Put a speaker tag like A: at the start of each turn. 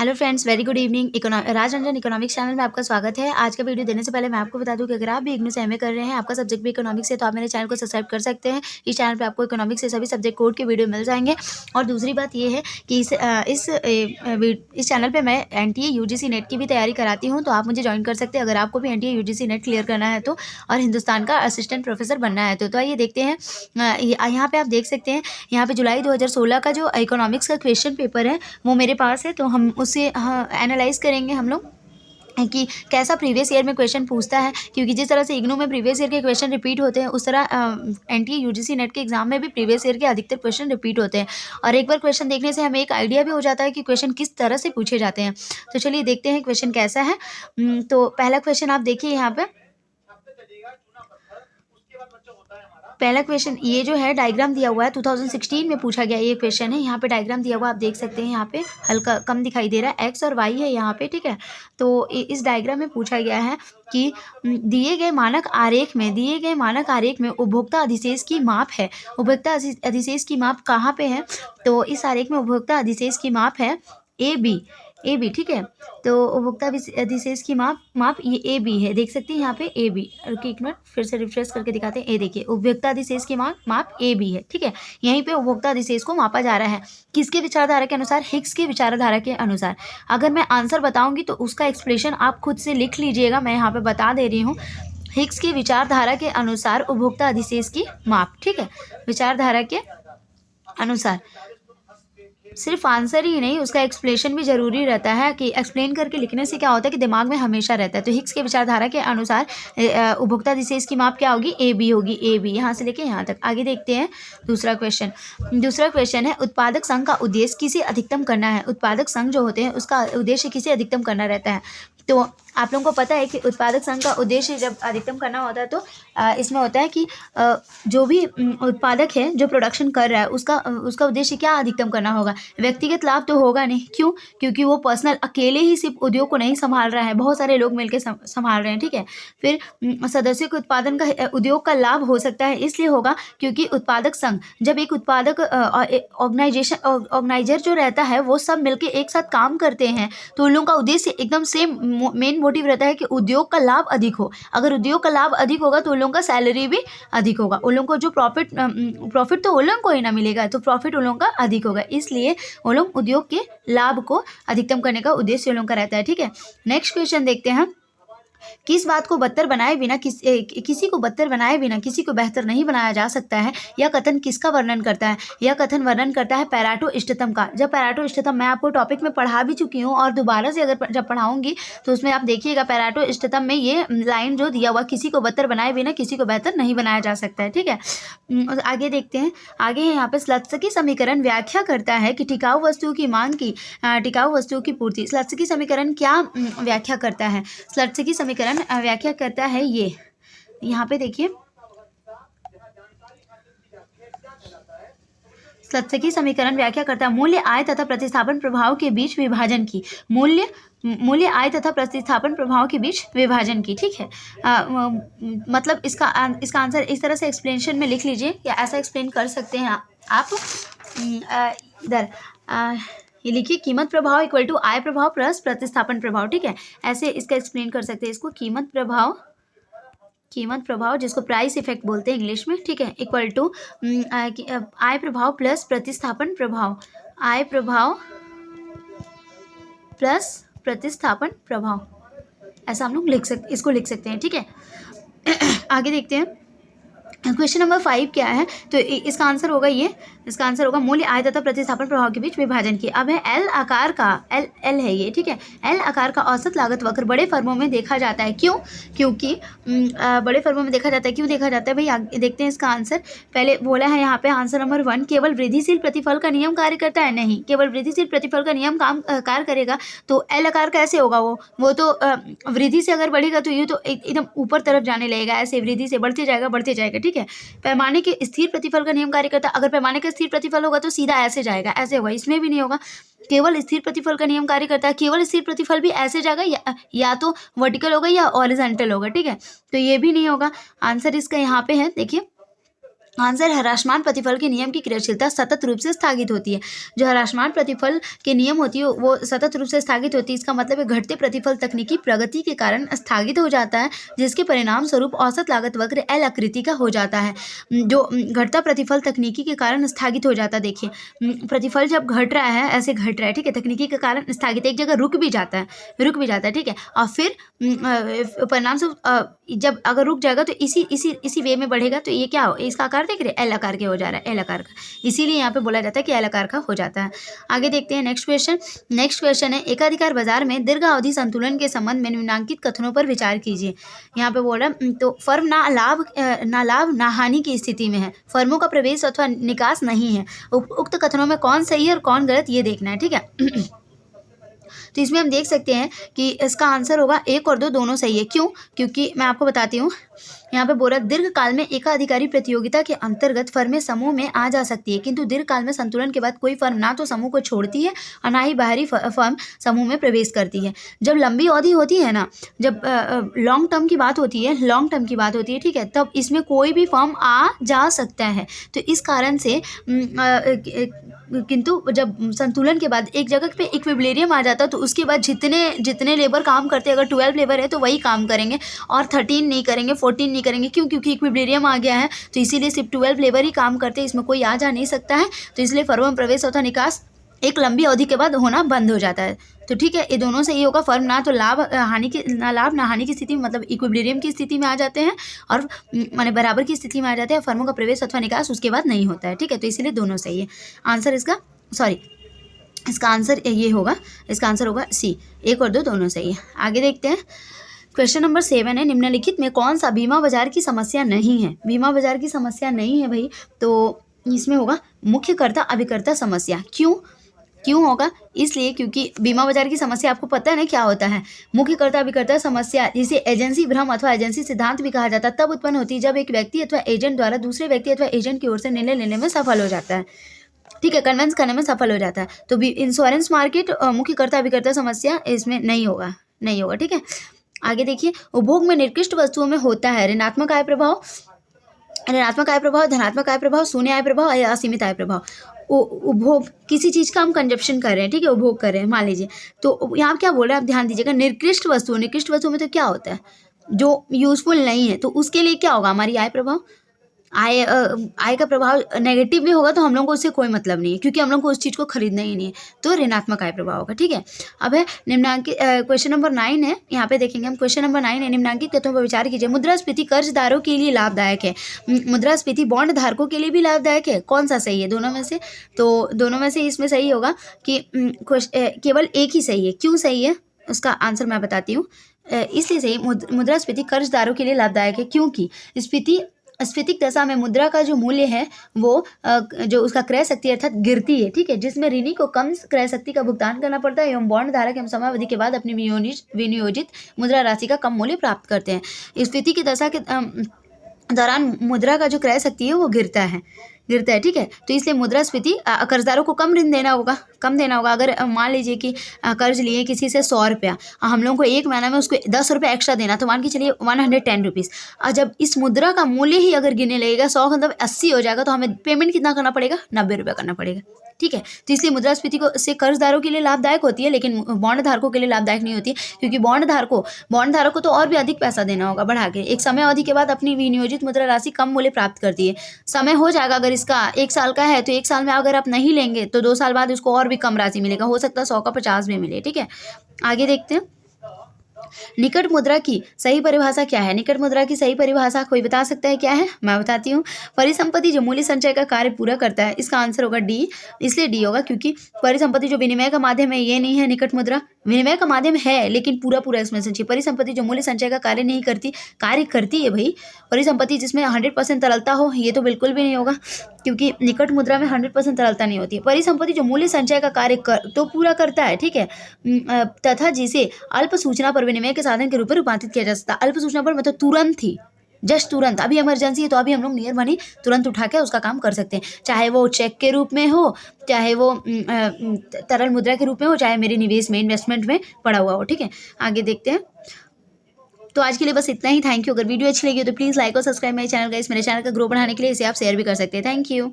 A: Hello friends, very good evening. Raj Ranjan economics channel में आपका स्वागत है। आज का वीडियो देने से पहले मैं आपको बता दूं कि अगर आप भी इग्नू से एमए कर रहे हैं, आपका सब्जेक्ट भी इकोनॉमिक्स है, तो आप मेरे चैनल को सब्सक्राइब कर सकते हैं। इस चैनल पे आपको इकोनॉमिक्स से सभी सब्जेक्ट कोड के वीडियो मिल जाएंगे। और दूसरी बात ये है कि इस चैनल पर मैं एनटीए यूजीसी नेट की भी तैयारी कराती हूँ, तो आप मुझे ज्वाइन कर सकते हैं अगर आपको भी एनटीए यूजीसी नेट क्लियर करना है तो, और हिंदुस्तान का असिस्टेंट प्रोफेसर बनना है तो आइए देखते हैं। यहाँ पे आप देख सकते हैं, यहाँ पे जुलाई 2016 का जो इकोनॉमिक्स का क्वेश्चन पेपर है वो मेरे पास है, तो हम उसे एनालाइज करेंगे हम लोग कि कैसा प्रीवियस ईयर में क्वेश्चन पूछता है। क्योंकि जिस तरह से इग्नू में प्रीवियस ईयर के क्वेश्चन रिपीट होते हैं, उस तरह एनटीए यूजीसी नेट के एग्जाम में भी प्रीवियस ईयर के अधिकतर क्वेश्चन रिपीट होते हैं। और एक बार क्वेश्चन देखने से हमें एक आइडिया भी हो जाता है कि क्वेश्चन किस तरह से पूछे जाते हैं। तो चलिए देखते हैं क्वेश्चन कैसा है। तो पहला क्वेश्चन आप देखिए यहाँ पे। पहला क्वेश्चन ये जो है डायग्राम दिया हुआ है, 2016 में पूछा गया ये क्वेश्चन है। यहाँ पे डायग्राम दिया हुआ आप देख सकते हैं, यहाँ पे हल्का कम दिखाई दे रहा है, एक्स और वाई है यहाँ पे, ठीक है। तो इस डायग्राम में पूछा गया है कि दिए गए मानक आरेख में उपभोक्ता अधिशेष की माप है। उपभोक्ता अधिशेष की माप कहाँ पे है? तो इस आरेख में उपभोक्ता अधिशेष की माप है ए बी, ठीक है। तो उपभोक्ता अधिशेष की माप ये ए बी है, देख सकते हैं यहाँ पे ए बी। एक मिनट फिर से रिफ्रेश करके दिखाते हैं। ये देखिए उपभोक्ता अधिशेष की माप ए बी है, ठीक है। यहीं पे उपभोक्ता अधिशेष को मापा जा रहा है किसके विचारधारा के अनुसार? हिग्स के विचारधारा के अनुसार। अगर मैं आंसर बताऊंगी तो उसका एक्सप्लेनेशन आप खुद से लिख लीजिएगा, मैं यहाँ पे बता दे रही हूँ। हिग्स की विचारधारा के अनुसार उपभोक्ता अधिशेष की माप, ठीक है, विचारधारा के अनुसार। सिर्फ आंसर ही नहीं, उसका एक्सप्लेनेशन भी जरूरी रहता है कि एक्सप्लेन करके लिखने से क्या होता है कि दिमाग में हमेशा रहता है। तो हिग्स के विचारधारा के अनुसार उपभोक्ता अधिशेष की माप क्या होगी? ए बी होगी, ए बी, यहाँ से लेके यहाँ तक। आगे देखते हैं दूसरा क्वेश्चन है उत्पादक संघ का उद्देश्य किसे अधिकतम करना है? उत्पादक संघ जो होते हैं उसका उद्देश्य किसे अधिकतम करना रहता है? तो आप लोगों को पता है कि उत्पादक संघ का उद्देश्य जब अधिकतम करना होता है तो इसमें होता है कि जो भी उत्पादक है जो प्रोडक्शन कर रहा है उसका उद्देश्य क्या अधिकतम करना होगा? व्यक्तिगत लाभ तो होगा नहीं, क्यों? क्योंकि वो पर्सनल अकेले ही सिर्फ उद्योग को नहीं संभाल रहा है, बहुत सारे लोग मिलकर संभाल रहे हैं, ठीक है। फिर सदस्यों के उत्पादन का उद्योग का लाभ हो सकता है, इसलिए होगा क्योंकि उत्पादक संघ जब एक उत्पादक ऑर्गेनाइजर जो रहता है वो सब मिलकर एक साथ काम करते हैं, तो उन लोगों का उद्देश्य एकदम सेम मेन मोटिव रहता है कि उद्योग का लाभ अधिक हो। अगर उद्योग का लाभ अधिक होगा तो उन लोगों का सैलरी भी अधिक होगा, उन लोगों को जो प्रॉफिट तो उन लोगों को ही ना मिलेगा, तो प्रॉफिट उन लोगों का अधिक होगा। इसलिए वो लोग उद्योग के लाभ को अधिकतम करने का उद्देश्य उन लोगों का रहता है, ठीक है। नेक्स्ट क्वेश्चन देखते हैं। किस बात को बदतर बनाए बिना किसी को बदतर बनाए बिना किसी को बेहतर नहीं बनाया जा सकता है? यह कथन किसका वर्णन करता है? यह कथन वर्णन करता है पैरेटो इष्टतम का। जब पैरेटो इष्टतम मैं आपको टॉपिक में पढ़ा भी चुकी हूँ और दोबारा से अगर जब पढ़ाऊंगी तो उसमें आप देखिएगा पैरेटो इष्टतम में ये लाइन जो दिया हुआ, किसी को बदतर बनाए बिना किसी को बेहतर नहीं बनाया जा सकता है, ठीक है। आगे देखते हैं। आगे यहाँ पे स्लत्स्की समीकरण व्याख्या करता है कि टिकाऊ वस्तुओं की मांग की टिकाऊ वस्तुओं की पूर्ति। स्लत्स्की समीकरण क्या व्याख्या करता है? स्लत्स्की समीकरण व्याख्या करता है ये, यहाँ पे देखिए, स्लत्स्की समीकरण व्याख्या करता है मूल्य आय तथा प्रतिस्थापन प्रभाव के बीच विभाजन की। मूल्य आय तथा प्रतिस्थापन प्रभाव के बीच विभाजन की, ठीक है। मतलब इसका आंसर इस तरह से एक्सप्लेनेशन में लिख लीजिए, या ऐसा एक्सप्लेन कर सकते हैं आप इधर ये लिखिए, कीमत प्रभाव इक्वल टू आय प्रभाव प्लस प्रतिस्थापन प्रभाव, ठीक है। ऐसे इसका एक्सप्लेन कर सकते हैं इसको, कीमत प्रभाव जिसको प्राइस इफेक्ट बोलते हैं इंग्लिश में, ठीक है, इक्वल टू आय प्रभाव प्लस प्रतिस्थापन प्रभाव, आय प्रभाव प्लस प्रतिस्थापन प्रभाव, ऐसा हम लोग इसको लिख सकते हैं, ठीक है। आगे देखते हैं क्वेश्चन नंबर 5 क्या है। तो इसका आंसर होगा ये, इसका आंसर होगा मूल्य आय तथा प्रतिस्थापन प्रभाव के बीच विभाजन की। अब है एल आकार का, एल है ये, ठीक है। एल आकार का औसत लागत वक्र बड़े फर्मों में देखा जाता है, क्यों? क्योंकि बड़े फर्मों में देखा जाता है, क्यों देखा जाता है भाई? आगे देखते हैं इसका आंसर। पहले बोला है यहाँ पे आंसर नंबर 1, केवल वृद्धिशील प्रतिफल का नियम कार्य करता है। नहीं, केवल वृद्धिशील प्रतिफल का नियम कार्य करेगा तो एल आकार कैसे होगा? वो तो वृद्धि से अगर बढ़ेगा तो ये तो एकदम ऊपर तरफ जाने लगेगा, ऐसे वृद्धि से बढ़ते जाएगा, ठीक है। पैमाने के स्थिर प्रतिफल का नियम कार्य करता है। अगर पैमाने का स्थिर प्रतिफल होगा तो सीधा ऐसे जाएगा, ऐसे होगा, इसमें भी नहीं होगा। केवल स्थिर प्रतिफल का नियम कार्य करता है, केवल स्थिर प्रतिफल भी ऐसे जाएगा, या तो वर्टिकल होगा या हॉरिजॉन्टल होगा, ठीक है। तो ये भी नहीं होगा। आंसर इसका यहाँ पे है, देखिए आंसर, हरासमान प्रतिफल के नियम की क्रियाशीलता सतत रूप से स्थगित होती है। जो हरासमान प्रतिफल के नियम होती है वो सतत रूप से स्थगित होती है। इसका मतलब है घटते प्रतिफल तकनीकी प्रगति के कारण स्थगित हो जाता है, जिसके परिणाम स्वरूप औसत लागत वक्र एल आकृति का हो जाता है। जो घटता प्रतिफल तकनीकी के कारण स्थगित हो जाता है। देखिए प्रतिफल जब घट रहा है, ऐसे घट रहा है, ठीक है, तकनीकी के कारण स्थगित, एक जगह रुक भी जाता है, ठीक है, और फिर परिणाम स्वरूप जब अगर रुक जाएगा तो इसी वे में बढ़ेगा, तो ये क्या हो, इसका आकार देख रहे, एल आकार के हो जा रहा है, एल आकार का, इसीलिए यहाँ पे बोला जाता है कि एल आकार का हो जाता है। आगे देखते हैं नेक्स्ट क्वेश्चन है, एकाधिकार बाजार में दीर्घ अवधि संतुलन के संबंध में निम्नलिखित कथनों पर विचार कीजिए। यहाँ पे बोल रहा तो फर्म ना लाभ ना हानि की स्थिति में है, फर्मों का प्रवेश अथवा निकास नहीं है। उक्त कथनों में कौन सही है और कौन गलत, ये देखना है, ठीक है। तो इसमें हम देख सकते हैं कि इसका आंसर होगा 1 और 2 दोनों सही है। क्यों? क्योंकि मैं आपको बताती हूँ, यहाँ पे बोला दीर्घ काल में एकाधिकारी प्रतियोगिता के अंतर्गत फर्में समूह में आ जा सकती है, किंतु दीर्घ काल में संतुलन के बाद कोई फर्म ना तो समूह को छोड़ती है और ना ही बाहरी फर्म समूह में प्रवेश करती है। जब लंबी अवधि होती है ना, जब लॉन्ग टर्म की बात होती है, ठीक है, तब इसमें कोई भी फर्म आ जा सकता है। तो इस कारण से किंतु जब संतुलन के बाद एक जगह पे इक्विलिब्रियम आ जाता है, तो उसके बाद जितने लेबर काम करते हैं, अगर 12 लेबर है तो वही काम करेंगे और 13 नहीं करेंगे, 14 नहीं करेंगे। क्यों? क्योंकि इक्विलिब्रियम आ गया है, तो इसीलिए सिर्फ 12 लेबर ही काम करते हैं, इसमें कोई आ जा नहीं सकता है। तो इसलिए फर्म में प्रवेश तथा निकास एक लंबी अवधि के बाद होना बंद हो जाता है। तो ठीक है, ये दोनों सही होगा। फर्म ना तो लाभ ना हानि की स्थिति में, मतलब इक्विलिब्रियम की स्थिति में आ जाते हैं, और माने बराबर की स्थिति में आ जाते हैं। फर्मों का प्रवेश अथवा निकास उसके बाद नहीं होता है, ठीक है, तो इसीलिए दोनों सही है। आंसर इसका आंसर ये होगा, इसका आंसर होगा सी, 1 और 2 दोनों सही है। आगे देखते हैं, क्वेश्चन नंबर 7 है, निम्नलिखित में कौन सा बीमा बाजार की समस्या नहीं है? बीमा बाजार की समस्या नहीं है भाई, तो इसमें होगा मुख्यकर्ता अभिकर्ता समस्या। क्यों होगा? इसलिए क्योंकि बीमा बाजार की समस्या आपको पता है ना क्या होता है। मुख्यकर्ता अभिकर्ता समस्या, जिसे एजेंसी भ्रम अथवा एजेंसी सिद्धांत भी कहा जाता है, तब उत्पन्न होती है जब एक व्यक्ति अथवा एजेंट द्वारा दूसरे व्यक्ति अथवा एजेंट की ओर से निर्णय लेने में सफल हो जाता है, ठीक है, कन्विंस करने में सफल हो जाता है। तो इंश्योरेंस मार्केट मुख्यकर्ता अभिकर्ता समस्या इसमें नहीं होगा, ठीक है। आगे देखिए, उपभोग में निर्कृष्ट वस्तुओं में होता है ऋणात्मक आय प्रभाव, धनात्मक आय प्रभाव, शून्य आय प्रभाव या असीमित आय प्रभाव। उपभोग, किसी चीज़ का हम कंजप्शन कर रहे हैं, ठीक है, उपभोग कर रहे हैं, मान लीजिए, तो यहाँ क्या बोल रहे हैं आप ध्यान दीजिएगा, निर्कृष्ट वस्तु में तो क्या होता है, जो यूजफुल नहीं है, तो उसके लिए क्या होगा, हमारी आय प्रभाव, आय का प्रभाव नेगेटिव भी होगा तो हम लोगों को उससे कोई मतलब नहीं है, क्योंकि हम लोगों को उस चीज़ को खरीदना ही नहीं है, तो ऋणात्मक आय प्रभाव होगा, ठीक है। अब है निम्नांकित क्वेश्चन नंबर 9 है, यहाँ पे देखेंगे हम, क्वेश्चन नंबर 9 है, निम्नांकित तथ्यों पर विचार कीजिए। मुद्रास्फीति कर्जदारों के लिए लाभदायक है, मुद्रास्फीति बॉन्ड धारकों के लिए भी लाभदायक है, कौन सा सही है दोनों में से? तो दोनों में से इसमें सही होगा कि केवल एक ही सही है। क्यों सही है उसका आंसर मैं बताती हूँ। इसलिए सही, मुद्रास्फीति कर्जदारों के लिए लाभदायक है, क्योंकि स्फीतिक दशा में मुद्रा का जो मूल्य है वो जो उसका क्रय शक्ति अर्थात गिरती है, ठीक है, जिसमें ऋणी को कम क्रय शक्ति का भुगतान करना पड़ता है एवं बॉन्ड धारक एवं समावधि के बाद अपनी विनियोजित मुद्रा राशि का कम मूल्य प्राप्त करते हैं। स्फीति की दशा के दौरान मुद्रा का जो क्रय शक्ति है वो गिरता है, ठीक है, तो इसलिए मुद्रास्फीति कर्जदारों को कम ऋण देना होगा, अगर मान लीजिए कि कर्ज लिए किसी से 100 रुपया, हम लोगों को एक महीना में उसको 10 रुपये एक्स्ट्रा देना, तो मान के चलिए 110 रुपीज़। और जब इस मुद्रा का मूल्य ही अगर गिरने लगेगा, 100 का मतलब 80 हो जाएगा, तो हमें पेमेंट कितना करना पड़ेगा, 90 रुपये करना पड़ेगा, ठीक है। तो इसलिए मुद्रास्फीति को से कर्जदारों के लिए लाभदायक होती है, लेकिन बॉन्ड धारकों के लिए लाभदायक नहीं होती है, क्योंकि बॉन्ड धारकों को तो और भी अधिक पैसा देना होगा बढ़ा के, एक समय अवधि के बाद अपनी विनियोजित मुद्रा राशि कम मूल्य प्राप्त करती है। समय हो जाएगा, अगर इसका 1 साल का है तो 1 साल में अगर आप नहीं लेंगे तो 2 साल बाद उसको और भी कम राशि मिलेगा, हो सकता है 100 का 50 भी मिले, ठीक है। आगे देखते हैं, निकट मुद्रा की सही परिभाषा क्या है? निकट मुद्रा की सही परिभाषा कोई बता सकता है क्या है? मैं बताती हूँ, परिसंपत्ति जो मूल्य संचय का कार्य पूरा करता है। इसका आंसर होगा डी, इसलिए डी होगा क्योंकि परिसंपत्ति जो विनिमय का माध्यम है ये नहीं है निकट मुद्रा, विनिमय का माध्यम है लेकिन पूरा इसमें संचय। परिसंपत्ति जो मूल्य संचय का कार्य नहीं करती, कार्य करती है भाई। परिसंपत्ति जिसमें 100% तरलता हो ये तो बिल्कुल भी नहीं होगा, क्योंकि निकट मुद्रा में 100% तरलता नहीं होती है। परिसंपत्ति जो मूल्य संचय का कार्य तो पूरा करता है, ठीक है, तथा जिसे अल्प सूचना पर विनिमय के साधन के रूप में रूपांतरित किया जा सकता है। अल्प सूचना पर मतलब तुरंत ही, जस्ट तुरंत, अभी इमरजेंसी है तो अभी हम लोग नियर मनी तुरंत उठा के उसका काम कर सकते हैं, चाहे वो चेक के रूप में हो, चाहे वो तरल मुद्रा के रूप में हो, चाहे मेरे निवेश में इन्वेस्टमेंट में पड़ा हुआ हो, ठीक है। आगे देखते हैं, तो आज के लिए बस इतना ही। Thank you. अगर वीडियो अच्छी लगी हो तो प्लीज़ लाइक और सब्सक्राइब मेरे चैनल गाइस। मेरे चैनल का ग्रो बढ़ाने के लिए इसे आप शेयर भी कर सकते हैं। Thank you.